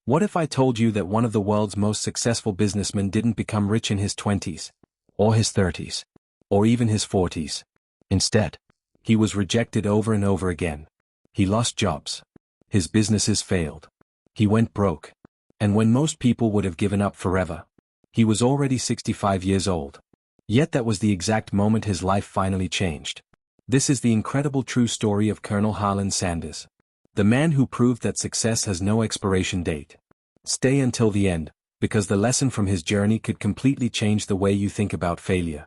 What if I told you that one of the world's most successful businessmen didn't become rich in his 20s, or his 30s, or even his 40s? Instead, he was rejected over and over again. He lost jobs. His businesses failed. He went broke. And when most people would have given up forever, he was already 65 years old. Yet that was the exact moment his life finally changed. This is the incredible true story of Colonel Harland Sanders, the man who proved that success has no expiration date. Stay until the end, because the lesson from his journey could completely change the way you think about failure.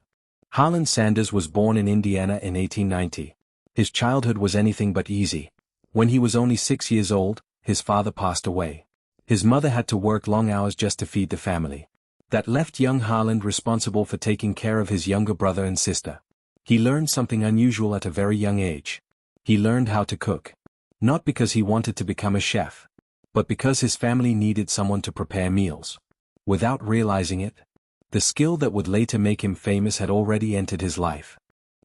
Harland Sanders was born in Indiana in 1890. His childhood was anything but easy. When he was only 6 years old, his father passed away. His mother had to work long hours just to feed the family. That left young Harland responsible for taking care of his younger brother and sister. He learned something unusual at a very young age. He learned how to cook. Not because he wanted to become a chef, but because his family needed someone to prepare meals. Without realizing it, the skill that would later make him famous had already entered his life.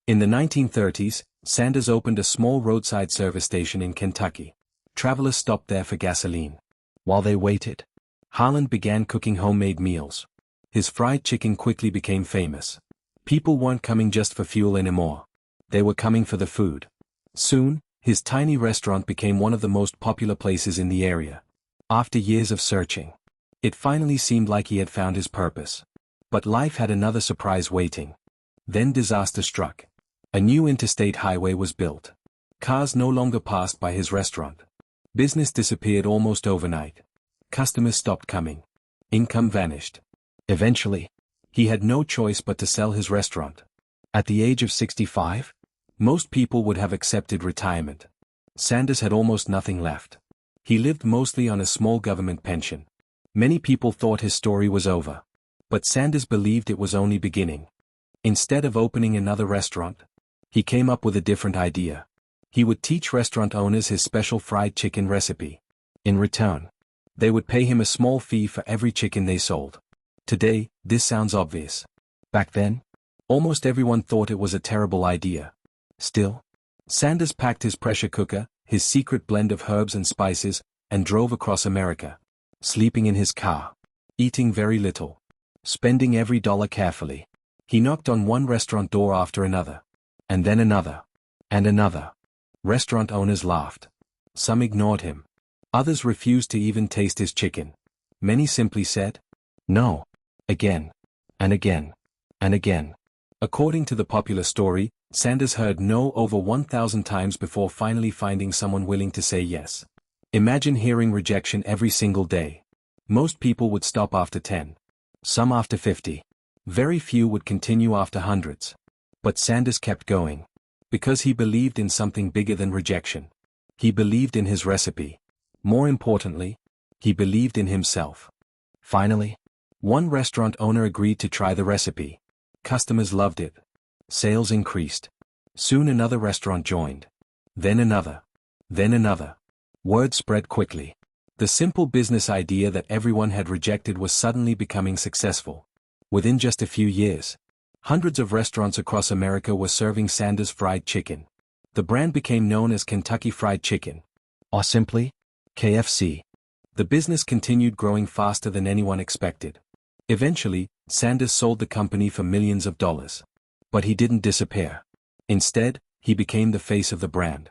In the 1930s, Sanders opened a small roadside service station in Kentucky. Travelers stopped there for gasoline. While they waited, Harland began cooking homemade meals. His fried chicken quickly became famous. People weren't coming just for fuel anymore. They were coming for the food. Soon, his tiny restaurant became one of the most popular places in the area. After years of searching, it finally seemed like he had found his purpose. But life had another surprise waiting. Then disaster struck. A new interstate highway was built. Cars no longer passed by his restaurant. Business disappeared almost overnight. Customers stopped coming. Income vanished. Eventually, he had no choice but to sell his restaurant. At the age of 65, most people would have accepted retirement. Sanders had almost nothing left. He lived mostly on a small government pension. Many people thought his story was over. But Sanders believed it was only beginning. Instead of opening another restaurant, he came up with a different idea. He would teach restaurant owners his special fried chicken recipe. In return, they would pay him a small fee for every chicken they sold. Today, this sounds obvious. Back then, almost everyone thought it was a terrible idea. Still, Sanders packed his pressure cooker, his secret blend of herbs and spices, and drove across America, sleeping in his car, eating very little, spending every dollar carefully. He knocked on one restaurant door after another, and then another, and another. Restaurant owners laughed. Some ignored him. Others refused to even taste his chicken. Many simply said, "No." Again, and again, and again. According to the popular story, Sanders heard no over 1,000 times before finally finding someone willing to say yes. Imagine hearing rejection every single day. Most people would stop after 10. Some after 50. Very few would continue after hundreds. But Sanders kept going. Because he believed in something bigger than rejection. He believed in his recipe. More importantly, he believed in himself. Finally, one restaurant owner agreed to try the recipe. Customers loved it. Sales increased. Soon another restaurant joined. Then another. Then another. Word spread quickly. The simple business idea that everyone had rejected was suddenly becoming successful. Within just a few years, hundreds of restaurants across America were serving Sanders fried chicken. The brand became known as Kentucky Fried Chicken, or simply, KFC. The business continued growing faster than anyone expected. Eventually, Sanders sold the company for millions of dollars. But he didn't disappear. Instead, he became the face of the brand.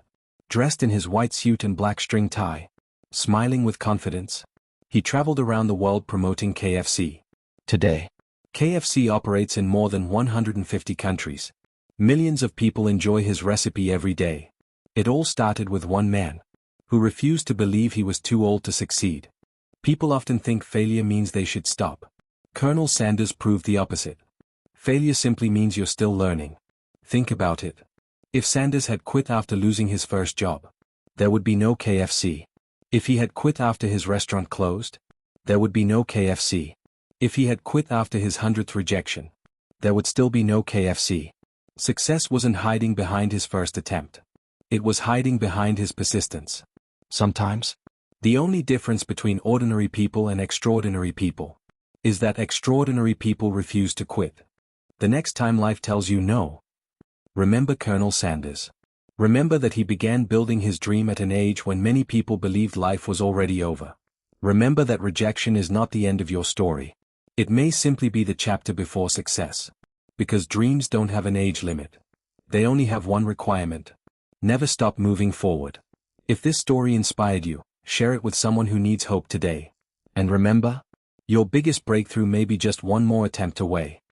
Dressed in his white suit and black string tie, smiling with confidence, he traveled around the world promoting KFC. Today, KFC operates in more than 150 countries. Millions of people enjoy his recipe every day. It all started with one man, who refused to believe he was too old to succeed. People often think failure means they should stop. Colonel Sanders proved the opposite. Failure simply means you're still learning. Think about it. If Sanders had quit after losing his first job, there would be no KFC. If he had quit after his restaurant closed, there would be no KFC. If he had quit after his 100th rejection, there would still be no KFC. Success wasn't hiding behind his first attempt. It was hiding behind his persistence. Sometimes, the only difference between ordinary people and extraordinary people is that extraordinary people refuse to quit. The next time life tells you no, remember Colonel Sanders. Remember that he began building his dream at an age when many people believed life was already over. Remember that rejection is not the end of your story. It may simply be the chapter before success. Because dreams don't have an age limit. They only have one requirement. Never stop moving forward. If this story inspired you, share it with someone who needs hope today. And remember, your biggest breakthrough may be just one more attempt away.